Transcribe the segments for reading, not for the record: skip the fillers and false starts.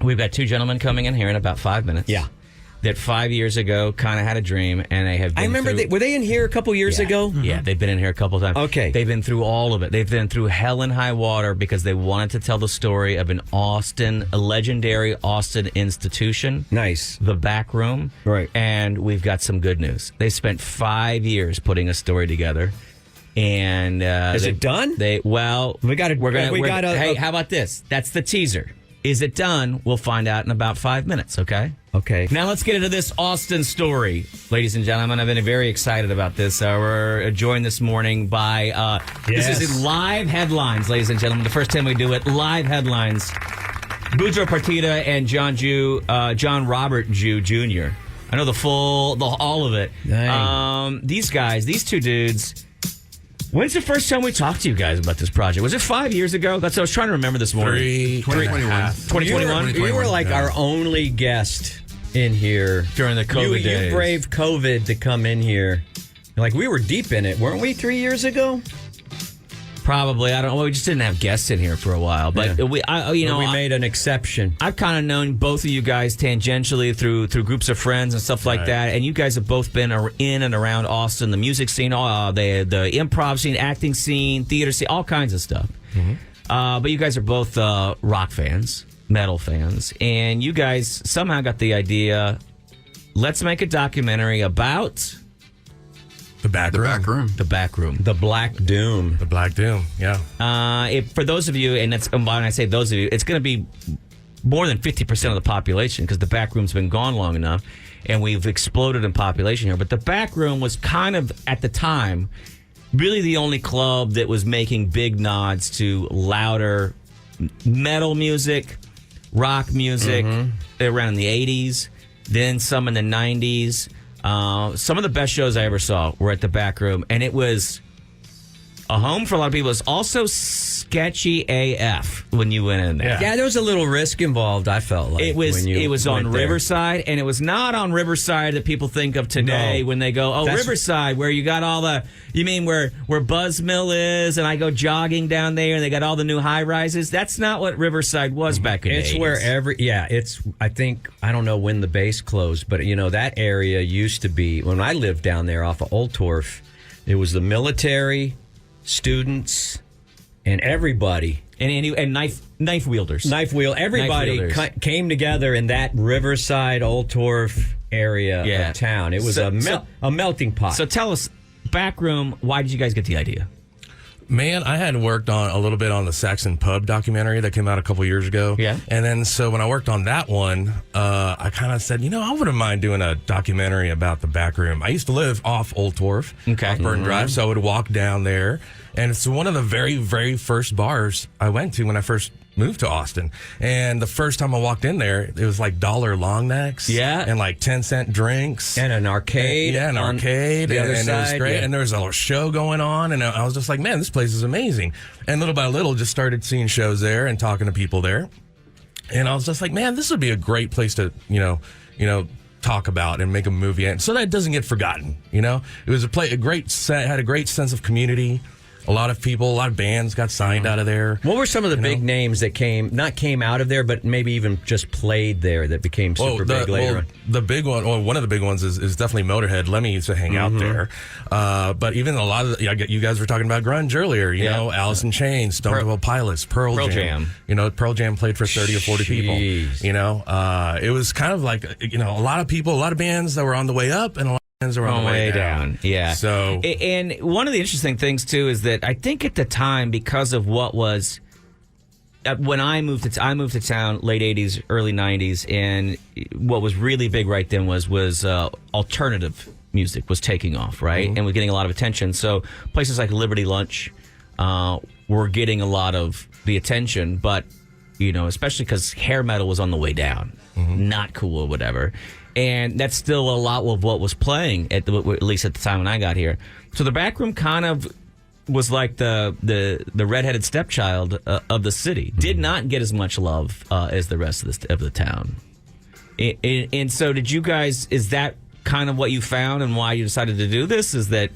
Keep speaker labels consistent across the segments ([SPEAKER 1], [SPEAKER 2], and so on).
[SPEAKER 1] We've got two gentlemen coming in here in about 5 minutes.
[SPEAKER 2] Yeah.
[SPEAKER 1] That 5 years ago kind of had a dream, and they have been
[SPEAKER 2] I remember, were they in here a couple years ago?
[SPEAKER 1] Yeah, they've been in here a couple times.
[SPEAKER 2] Okay.
[SPEAKER 1] They've been through all of it. They've been through hell and high water because they wanted to tell the story of a legendary Austin institution.
[SPEAKER 2] Nice.
[SPEAKER 1] The Back Room.
[SPEAKER 2] Right.
[SPEAKER 1] And we've got some good news. They spent 5 years putting a story together. And
[SPEAKER 2] is it done?
[SPEAKER 1] Hey, how about this? That's the teaser. Is it done? We'll find out in about 5 minutes, okay?
[SPEAKER 2] Okay.
[SPEAKER 1] Now let's get into this Austin story. Ladies and gentlemen, I've been very excited about this. We're joined this morning by, This is live headlines, ladies and gentlemen. The first time we do it, live headlines. Boudreaux Partida and John Robert Jew Jr. I know all of it. These two dudes. When's the first time we talked to you guys about this project? Was it 5 years ago? That's what I was trying to remember this morning.
[SPEAKER 3] 2021.
[SPEAKER 1] 2021?
[SPEAKER 2] You were like our only guest in here.
[SPEAKER 1] During the COVID days.
[SPEAKER 2] You braved COVID to come in here. Like, we were deep in it, weren't we, 3 years ago?
[SPEAKER 1] Probably. I don't know. Well, we just didn't have guests in here for a while. But we
[SPEAKER 2] made an exception.
[SPEAKER 1] I've kind of known both of you guys tangentially through groups of friends and stuff like that. And you guys have both been in and around Austin, the music scene, the improv scene, acting scene, theater scene, all kinds of stuff. Mm-hmm. But you guys are both rock fans, metal fans. And you guys somehow got the idea, let's make a documentary about...
[SPEAKER 3] The back room.
[SPEAKER 1] The Back Room.
[SPEAKER 2] The Black Doom.
[SPEAKER 3] The Black Doom, yeah.
[SPEAKER 1] For those of you, and when I say those of you, it's going to be more than 50% of the population because the Back Room's been gone long enough, and we've exploded in population here. But the Back Room was kind of, at the time, really the only club that was making big nods to louder metal music, rock music, around the 80s, then some in the 90s. Some of the best shows I ever saw were at the Back Room, and it was a home for a lot of people. It's also sketchy AF when you went in there.
[SPEAKER 2] Yeah, there was a little risk involved, I felt like.
[SPEAKER 1] It was on Riverside, and it was not on Riverside that people think of today when they go, Riverside, where you got all the, you mean where Buzz Mill is, and I go jogging down there, and they got all the new high-rises? That's not what Riverside was back in the 80s.
[SPEAKER 2] It's where I don't know when the base closed, but, that area used to be, when I lived down there off of Old Torf, it was the military, students, and everybody.
[SPEAKER 1] And knife wielders.
[SPEAKER 2] Everybody came together in that Riverside, Old Torf area of town. It was a melting pot.
[SPEAKER 1] So tell us, Back Room, why did you guys get the idea?
[SPEAKER 3] Man, I had worked on a little bit on the Saxon Pub documentary that came out a couple years ago.
[SPEAKER 1] Yeah.
[SPEAKER 3] And then so when I worked on that one, I kind of said, I wouldn't mind doing a documentary about the Back Room. I used to live off Old Torf, off Burton Drive, so I would walk down there. And it's one of the very, very first bars I went to when I first moved to Austin. And the first time I walked in there, it was like $1 long necks.
[SPEAKER 1] Yeah.
[SPEAKER 3] And like 10-cent drinks.
[SPEAKER 2] And an arcade.
[SPEAKER 3] An arcade.
[SPEAKER 2] The other
[SPEAKER 3] side. It was great.
[SPEAKER 2] Yeah.
[SPEAKER 3] And there was a show going on. And I was just like, man, this place is amazing. And little by little, just started seeing shows there and talking to people there. And I was just like, man, this would be a great place to, talk about and make a movie. And so that it doesn't get forgotten. It was a great set, had a great sense of community. A lot of people, a lot of bands got signed out of there.
[SPEAKER 2] What were some of the big names that came out of there, but maybe even just played there that became super big later on?
[SPEAKER 3] The big one, one of the big ones is definitely Motorhead. Lemmy used to hang out there. But even a lot of you guys were talking about grunge earlier, Alice in Chains, Stone Temple Pilots, Pearl Jam. Pearl Jam played for 30 or 40 people. It was kind of like, a lot of people, a lot of bands that were on the way up and a lot are on the way down.
[SPEAKER 1] Yeah.
[SPEAKER 3] So,
[SPEAKER 1] and one of the interesting things too is that I think at the time, because of what was when I moved to town late 80s, early 90s, and what was really big right then was alternative music was taking off, right? And was getting a lot of attention. So places like Liberty Lunch were getting a lot of the attention, but especially because hair metal was on the way down, not cool or whatever. And that's still a lot of what was playing, at least at the time when I got here. So the Back Room kind of was like the redheaded stepchild of the city. Did not get as much love as the rest of the town. And so did you guys, is that kind of what you found and why you decided to do this? Is that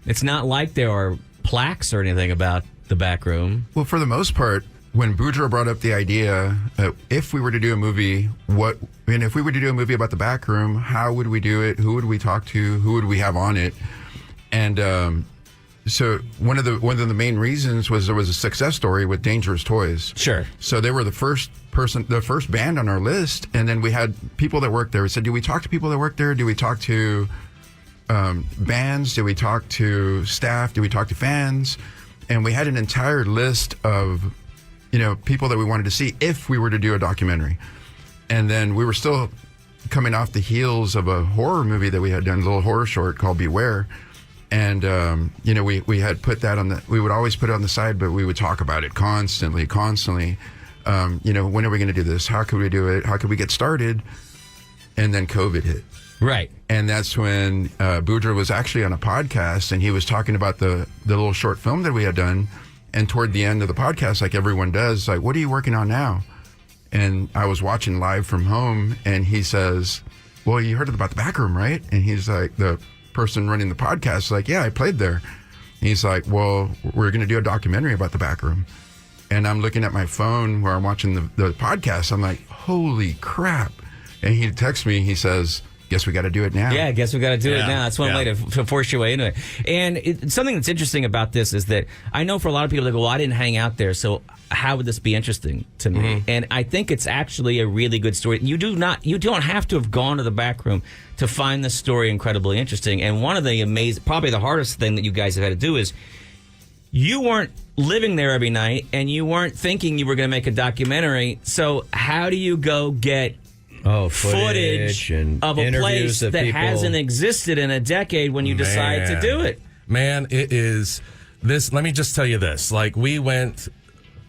[SPEAKER 1] it's not like there are plaques or anything about the Back Room?
[SPEAKER 4] Well, for the most part, when Boudreaux brought up the idea, if we were to do a movie, if we were to do a movie about the back room, how would we do it? Who would we talk to? Who would we have on it? And so one of the main reasons was there was a success story with Dangerous Toys.
[SPEAKER 1] Sure.
[SPEAKER 4] So they were the first band on our list, and then we had people that worked there. We said, do we talk to people that work there? Do we talk to bands? Do we talk to staff? Do we talk to fans? And we had an entire list of people that we wanted to see if we were to do a documentary. And then we were still coming off the heels of a horror movie that we had done, a little horror short called Beware. And, we had put that we would always put it on the side, but we would talk about it constantly. When are we going to do this? How could we do it? How could we get started? And then COVID hit.
[SPEAKER 1] Right.
[SPEAKER 4] And that's when Boudreaux was actually on a podcast, and he was talking about the little short film that we had done. And toward the end of the podcast, like everyone does, like, what are you working on now? And I was watching live from home, and he says, well, you heard about the back room, right? And he's like, the person running the podcast, like, yeah, I played there. And he's like, well, we're going to do a documentary about the back room. And I'm looking at my phone where I'm watching the podcast. I'm like, holy crap. And he texts me, he says, guess we got to do it now.
[SPEAKER 1] Yeah, I guess we got to do it now. That's one way to force your way into it. And something that's interesting about this is that I know for a lot of people that go, well, I didn't hang out there, so how would this be interesting to me? Mm-hmm. And I think it's actually a really good story. You don't have to have gone to the back room to find this story incredibly interesting. And one of the probably the hardest thing that you guys have had to do is you weren't living there every night, and you weren't thinking you were going to make a documentary. So how do you go get footage of a place that hasn't existed in a decade when you decide to do it?
[SPEAKER 3] Man, it is this. Let me just tell you this. Like, we went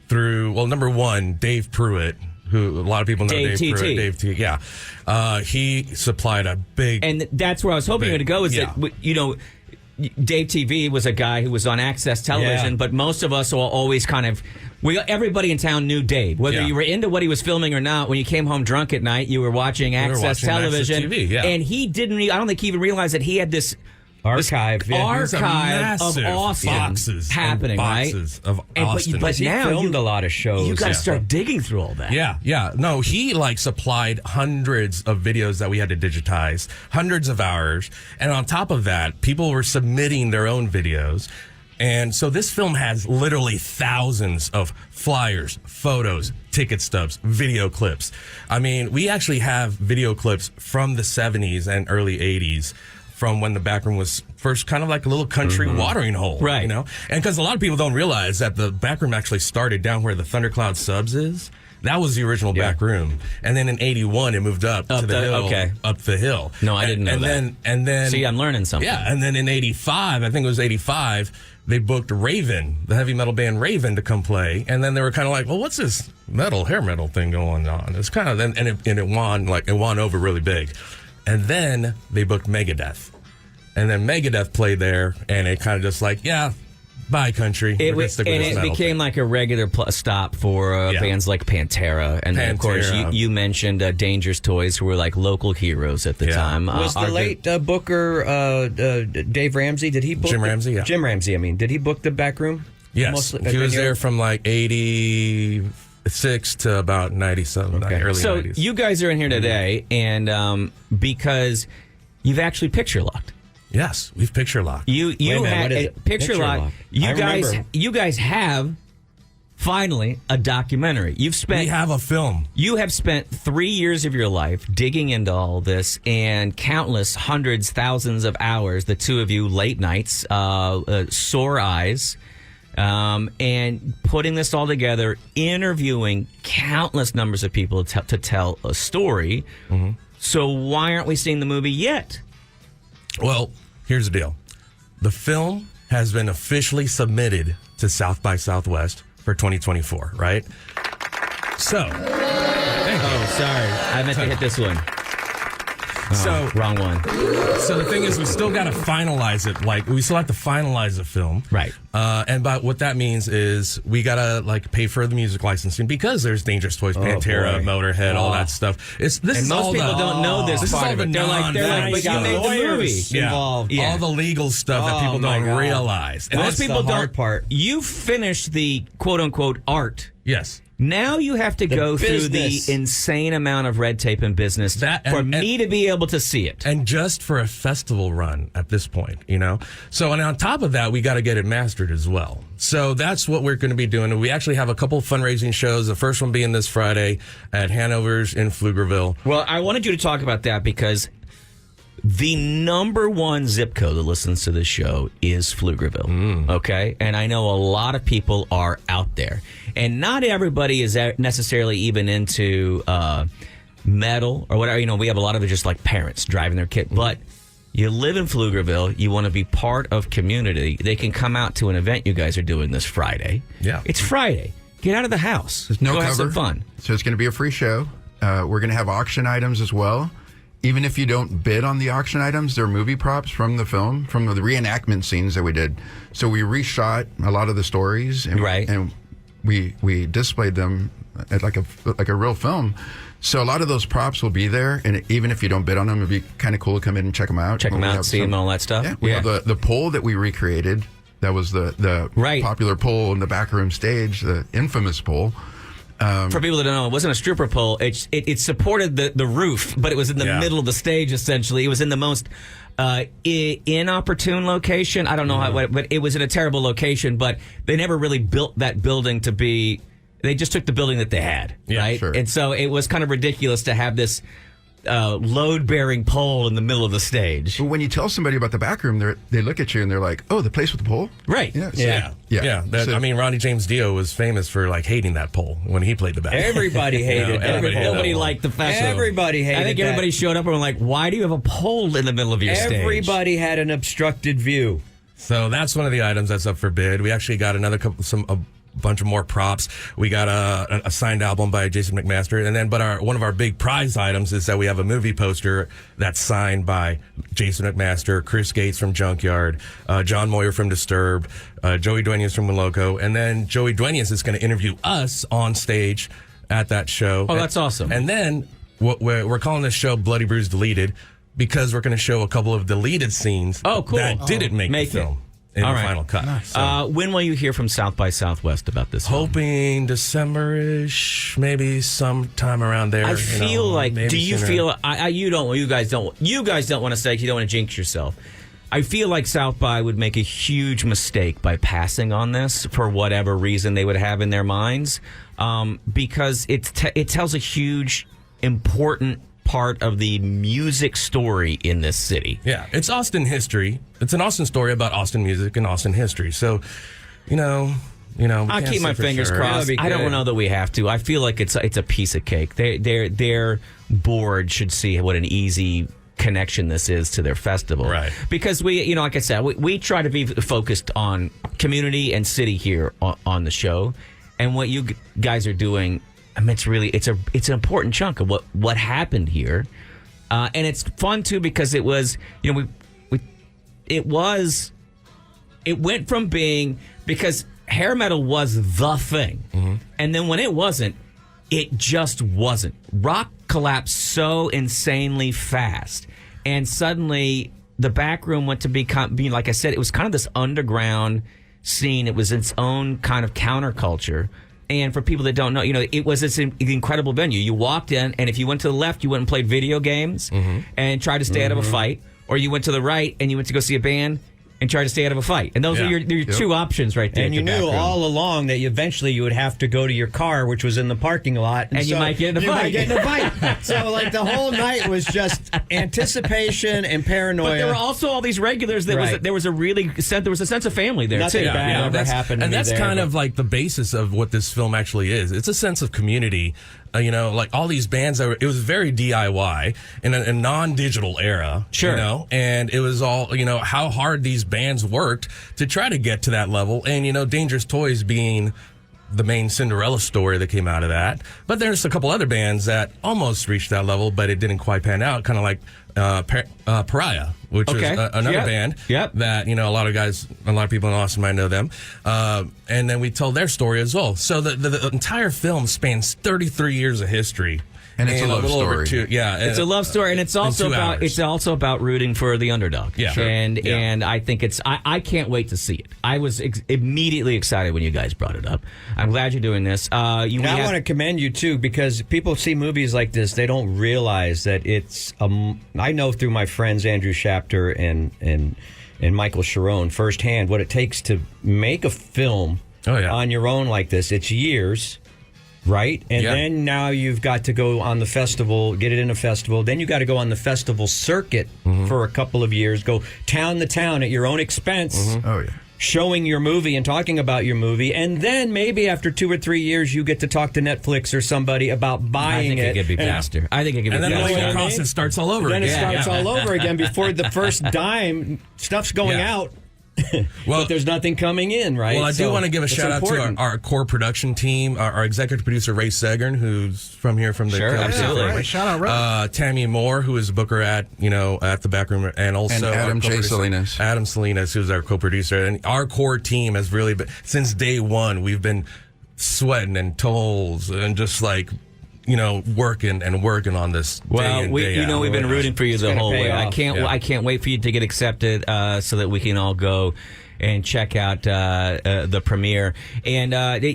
[SPEAKER 3] through, well, number one, Dave Pruitt, who a lot of people know. Dave Pruitt. Dave T. Yeah. He supplied a big. And
[SPEAKER 1] that's where I was hoping to go is that, Dave TV was a guy who was on Access Television, but most of us will always kind of... everybody in town knew Dave. Whether you were into what he was filming or not, when you came home drunk at night, you were watching Access Television.
[SPEAKER 3] Access TV,
[SPEAKER 1] and he didn't... I don't think he even realized that he had this...
[SPEAKER 2] archive
[SPEAKER 1] of awesome
[SPEAKER 3] boxes
[SPEAKER 1] happening,
[SPEAKER 3] boxes
[SPEAKER 1] right?
[SPEAKER 3] Of Austin.
[SPEAKER 2] But he now filmed a lot of shows.
[SPEAKER 1] You got to start digging through all that.
[SPEAKER 3] Yeah. No, he supplied hundreds of videos that we had to digitize, hundreds of hours, and on top of that, people were submitting their own videos. And so this film has literally thousands of flyers, photos, ticket stubs, video clips. I mean, we actually have video clips from the 70s and early 80s. From when the back room was first kind of like a little country watering hole.
[SPEAKER 1] Right.
[SPEAKER 3] And because a lot of people don't realize that the back room actually started down where the Thundercloud Subs is. That was the original back room. And then in 81, it moved up to the hill.
[SPEAKER 1] Okay.
[SPEAKER 3] Up the hill.
[SPEAKER 1] No, I didn't know that.
[SPEAKER 3] And then...
[SPEAKER 1] See, I'm learning something.
[SPEAKER 3] Yeah, and then in 85, I think it was 85, they booked Raven, the heavy metal band Raven, to come play. And then they were kind of like, well, what's this hair metal thing going on? It's kind of... And it won over really big. And then they booked Megadeth. And then Megadeth played there, and it kind of just bye, country.
[SPEAKER 1] It became like a regular stop for bands like Pantera. And then, of course, you mentioned Dangerous Toys, who were like local heroes at the time.
[SPEAKER 2] Was the late booker Dave Ramsey? Did he book
[SPEAKER 3] Jim Ramsey, yeah.
[SPEAKER 2] Jim Ramsey, did he book the back room?
[SPEAKER 3] Yes. He was there from 86 to about 90-something, early 90s.
[SPEAKER 1] So you guys are in here today, and because you've actually picture locked.
[SPEAKER 3] Yes, we've picture locked.
[SPEAKER 1] You had picture lock. You guys have finally a documentary. We
[SPEAKER 3] have a film.
[SPEAKER 1] You have spent 3 years of your life digging into all this and countless hundreds, thousands of hours. The two of you, late nights, sore eyes, and putting this all together, interviewing countless numbers of people to tell a story. Mm-hmm. So why aren't we seeing the movie yet?
[SPEAKER 3] Well, here's the deal. The film has been officially submitted to South by Southwest for 2024, right? So,
[SPEAKER 1] sorry. I meant to hit this one. Wrong one.
[SPEAKER 3] So the thing is, we still got to finalize it. We still have to finalize the film.
[SPEAKER 1] Right.
[SPEAKER 3] But what that means is we got to pay for the music licensing because there's Dangerous Toys, Pantera, Motorhead, all that stuff.
[SPEAKER 1] Most people don't know this part of it. They're like, but you made the movie.
[SPEAKER 3] Involved. Yeah. All the legal stuff that people don't realize.
[SPEAKER 1] And most people don't. You finished the quote unquote art
[SPEAKER 3] Yes.
[SPEAKER 1] Now you have to go through
[SPEAKER 2] business.
[SPEAKER 1] the insane amount of red tape and business for me to be able to see it.
[SPEAKER 3] And just for a festival run at this point, you know? So, and on top of that, we got to get it mastered as well. So that's what we're going to be doing. We actually have a couple of fundraising shows. The first one being this Friday at Hanover's in Pflugerville.
[SPEAKER 1] Well, I wanted you to talk about that because the number one zip code that listens to this show is Pflugerville. Okay? And I know a lot of people are out there. And not everybody is necessarily even into metal or whatever. You know, we have a lot of it just like parents driving their kid. But you live in Pflugerville. You want to be part of community. They can come out to an event you guys are doing this Friday.
[SPEAKER 3] Yeah.
[SPEAKER 1] It's Friday. Get out of the house.
[SPEAKER 4] There's no
[SPEAKER 1] Go
[SPEAKER 4] cover.
[SPEAKER 1] have some fun.
[SPEAKER 4] So it's going to be a free show. We're going to have auction items as well. Even if you don't bid on the auction items, they're movie props from the film, from the reenactment scenes that we did. So we reshot a lot of the stories, and,
[SPEAKER 1] Right.
[SPEAKER 4] and we displayed them at like a real film. So a lot of those props will be there, and even if you don't bid on them, it'd be kind of cool to come in and check them out.
[SPEAKER 1] Check them
[SPEAKER 4] We
[SPEAKER 1] out,
[SPEAKER 4] have
[SPEAKER 1] see them, all that stuff.
[SPEAKER 4] Yeah, we have the pole that we recreated. That was the
[SPEAKER 1] Right.
[SPEAKER 4] popular pole in the backroom stage, the infamous pole.
[SPEAKER 1] For people that don't know, it wasn't a stripper pole. It supported the roof, but it was in the middle of the stage, essentially. It was in the most inopportune location. I don't know how, but it was in a terrible location, but they never really built that building to be... They just took the building that they had, right?
[SPEAKER 4] Sure.
[SPEAKER 1] And so it was kind of ridiculous to have this load-bearing pole in the middle of the stage.
[SPEAKER 4] But when you tell somebody about the back room, they look at you and they're like, "Oh, the place with the pole."
[SPEAKER 1] Right.
[SPEAKER 4] Yeah.
[SPEAKER 3] Yeah.
[SPEAKER 4] So-
[SPEAKER 3] I mean, Ronnie James Dio was famous for like hating that pole when he played the back.
[SPEAKER 2] Everybody hated that.
[SPEAKER 3] everybody hated
[SPEAKER 1] Nobody
[SPEAKER 3] that
[SPEAKER 1] liked the festival.
[SPEAKER 2] Everybody hated
[SPEAKER 1] I think
[SPEAKER 2] that.
[SPEAKER 1] everybody showed up and were like, why do you have a pole in the middle of your stage?
[SPEAKER 2] Everybody had an obstructed view.
[SPEAKER 3] So that's one of the items that's up for bid. We actually got a bunch of more props. We got a signed album by Jason McMaster, and then one of our big prize items is that we have a movie poster that's signed by Jason McMaster, Chris Gates from Junkyard, John Moyer from Disturbed, Joey Duenas from Moloko, and then Joey Duenas is going to interview us on stage at that show.
[SPEAKER 1] Oh, that's awesome.
[SPEAKER 3] And then we're calling this show Bloody Bruised Deleted because we're going to show a couple of deleted scenes that didn't make the film. In
[SPEAKER 1] All
[SPEAKER 3] the
[SPEAKER 1] right.
[SPEAKER 3] final cut.
[SPEAKER 4] Nice.
[SPEAKER 3] So,
[SPEAKER 1] When will you hear from South by Southwest about this?
[SPEAKER 3] hoping December-ish, maybe sometime around there.
[SPEAKER 1] I feel like.
[SPEAKER 3] maybe
[SPEAKER 1] Do you
[SPEAKER 3] sooner.
[SPEAKER 1] feel? You guys don't want to say. You don't want to jinx yourself. I feel like South by would make a huge mistake by passing on this for whatever reason they would have in their minds, because it tells a huge, important part of the music story in this city.
[SPEAKER 3] Yeah, it's Austin history. It's an Austin story about Austin music and Austin history. So, we
[SPEAKER 1] I'll
[SPEAKER 3] can't
[SPEAKER 1] keep
[SPEAKER 3] say
[SPEAKER 1] my
[SPEAKER 3] for
[SPEAKER 1] fingers
[SPEAKER 3] sure.
[SPEAKER 1] crossed.
[SPEAKER 2] That'd be
[SPEAKER 1] I don't
[SPEAKER 2] good.
[SPEAKER 1] know that we have to. I feel like it's a piece of cake. Their board should see what an easy connection this is to their festival.
[SPEAKER 3] Right.
[SPEAKER 1] Because we, like I said, we try to be focused on community and city here on the show. And what you guys are doing, I mean, it's an important chunk of what happened here. And it's fun too because it was, it went from being, because hair metal was the thing. Mm-hmm. And then when it wasn't, it just wasn't. Rock collapsed so insanely fast. And suddenly the back room went to being, like I said, it was kind of this underground scene. It was its own kind of counterculture. And for people that don't know, it was this incredible venue. You walked in, and if you went to the left, you went and played video games and tried to stay out of a fight. Or you went to the right, and you went to go see a band and tried to stay out of a fight. And those are your two options right there.
[SPEAKER 2] And you knew all along that eventually you would have to go to your car, which was in the parking lot.
[SPEAKER 1] And you might get in a fight.
[SPEAKER 2] So, the whole night was just anticipation and paranoia.
[SPEAKER 1] But there were also all these regulars. There was a sense of family there,
[SPEAKER 2] Nothing
[SPEAKER 1] too.
[SPEAKER 2] bad ever happened to
[SPEAKER 3] and
[SPEAKER 2] me
[SPEAKER 3] that's
[SPEAKER 2] there,
[SPEAKER 3] kind
[SPEAKER 2] but-
[SPEAKER 3] of like the basis of what this film actually is. It's a sense of community. Like all these bands, it was very DIY in a non-digital era.
[SPEAKER 1] Sure.
[SPEAKER 3] And it was all, how hard these bands worked to try to get to that level. And, Dangerous Toys being the main Cinderella story that came out of that. But there's a couple other bands that almost reached that level, but it didn't quite pan out. Kind of like Pariah, which is another band that, a lot of people in Austin might know them. And then we told their story as well. So the entire film spans 33 years of history.
[SPEAKER 4] And it's a love story.
[SPEAKER 1] It's a love story, and it's also about rooting for the underdog.
[SPEAKER 3] Yeah, sure.
[SPEAKER 1] And I think I can't wait to see it. I was immediately excited when you guys brought it up. I'm glad you're doing this. I
[SPEAKER 2] want to commend you too, because people see movies like this, they don't realize that it's. I know through my friends Andrew Shapter and Michael Sharon firsthand what it takes to make a film on your own like this. It's years. Right? And then now you've got to go on the festival, get it in a festival. Then you got to go on the festival circuit for a couple of years, go town to town at your own expense.
[SPEAKER 4] Oh, yeah.
[SPEAKER 2] Showing your movie and talking about your movie. And then maybe after 2 or 3 years, you get to talk to Netflix or somebody about buying it.
[SPEAKER 1] I think it could be faster.
[SPEAKER 3] And then the process starts all over again.
[SPEAKER 2] Then it starts all over again before the first dime. Stuff's going out. But there's nothing coming in, right?
[SPEAKER 3] Well, I do want to give a shout out to our core production team, our executive producer Ray Segern, who's from here from the
[SPEAKER 1] absolutely.
[SPEAKER 5] Shout out, Ray.
[SPEAKER 3] Tammy Moore, who is a booker at the back room, and also
[SPEAKER 4] Adam Salinas.
[SPEAKER 3] Adam Salinas, who's our co-producer, and our core team has really been since day one. We've been sweating and tolls and just like. Working on this.
[SPEAKER 1] Well, we've been rooting for you the whole way.
[SPEAKER 2] Off.
[SPEAKER 1] I can't wait for you to get accepted so that we can all go and check out the premiere. And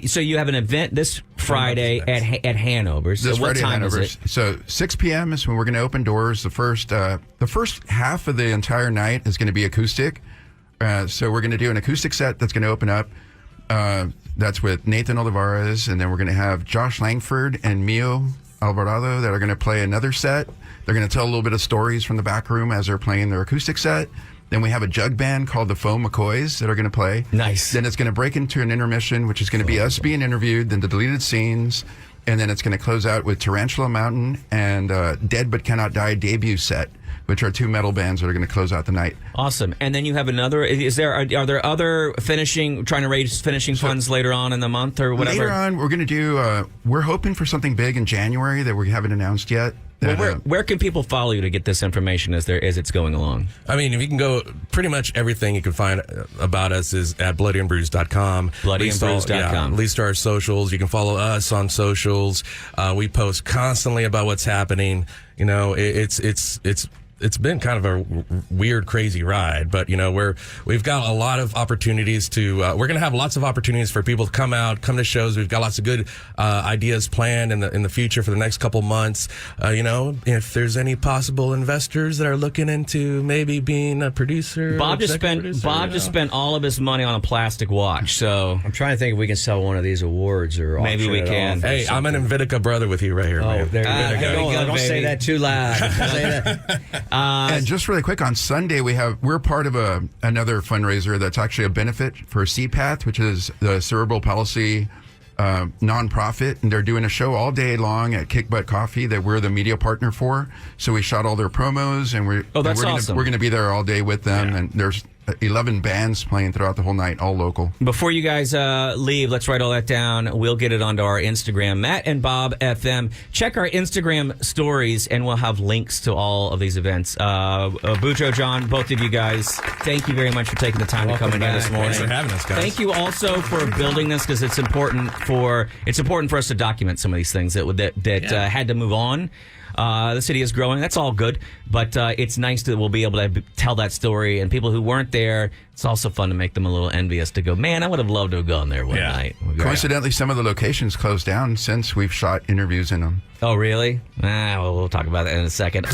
[SPEAKER 1] so you have an event this Friday at Hanover's.
[SPEAKER 4] This
[SPEAKER 1] so what
[SPEAKER 4] Friday
[SPEAKER 1] time
[SPEAKER 4] at
[SPEAKER 1] is it?
[SPEAKER 4] So 6 p.m. is when we're going to open doors. The first half of the entire night is going to be acoustic. So we're going to do an acoustic set that's going to open up. That's with Nathan Olivares, and then we're going to have Josh Langford and Mio Alvarado that are going to play another set. They're going to tell a little bit of stories from the back room as they're playing their acoustic set. Then we have a jug band called the Foam McCoys that are going to play.
[SPEAKER 1] Nice.
[SPEAKER 4] Then it's going to break into an intermission, which is going to be us being interviewed, then the deleted scenes, and then it's going to close out with Tarantula Mountain and Dead But Cannot Die debut set, which are two metal bands that are going to close out the night. Awesome.
[SPEAKER 1] And then you have another. Are there other trying to raise finishing funds later on in the month or whatever?
[SPEAKER 4] Later on, we're going to do. We're hoping for something big in January that we haven't announced yet.
[SPEAKER 1] Well, where can people follow you to get this information as it's going along?
[SPEAKER 3] I mean, if you can go, pretty much everything you can find about us is at bloodyandbruised.com.
[SPEAKER 1] Bloodyandbruised.com.
[SPEAKER 3] At least our socials. You can follow us on socials. We post constantly about what's happening. It's been kind of a weird, crazy ride, but we've got a lot of opportunities to. We're going to have lots of opportunities for people to come to shows. We've got lots of good ideas planned in the future for the next couple months. If there's any possible investors that are looking into maybe being a producer.
[SPEAKER 1] Bob just spent all of his money on a plastic watch. So
[SPEAKER 2] I'm trying to think if we can sell one of these awards or
[SPEAKER 1] maybe we can.
[SPEAKER 3] Hey, I'm an Invitica brother with you right here.
[SPEAKER 2] Oh,
[SPEAKER 3] man.
[SPEAKER 2] there you go. Don't say that too loud. Say that.
[SPEAKER 4] And just really quick, on Sunday we're part of another fundraiser that's actually a benefit for CPATH, which is the cerebral palsy nonprofit, and they're doing a show all day long at Kick Butt Coffee that we're the media partner for. So we shot all their promos, and
[SPEAKER 1] awesome.
[SPEAKER 4] We're going to be there all day with them, and there's 11 bands playing throughout the whole night, all local.
[SPEAKER 1] Before you guys leave, let's write all that down. We'll get it onto our Instagram, Matt and Bob FM. Check our Instagram stories, and we'll have links to all of these events. Boudreaux, John, both of you guys, thank you very much for taking the time to come in here this morning.
[SPEAKER 3] Thanks for having us, guys.
[SPEAKER 1] Thank you also for building this, because it's important for us to document some of these things that had to move on. The city is growing. That's all good. But it's nice that we'll be able to tell that story. And people who weren't there, it's also fun to make them a little envious to go, man, I would have loved to have gone there one night.
[SPEAKER 4] Coincidentally, some of the locations closed down since we've shot interviews in them.
[SPEAKER 1] Oh, really? We'll talk about that in a second.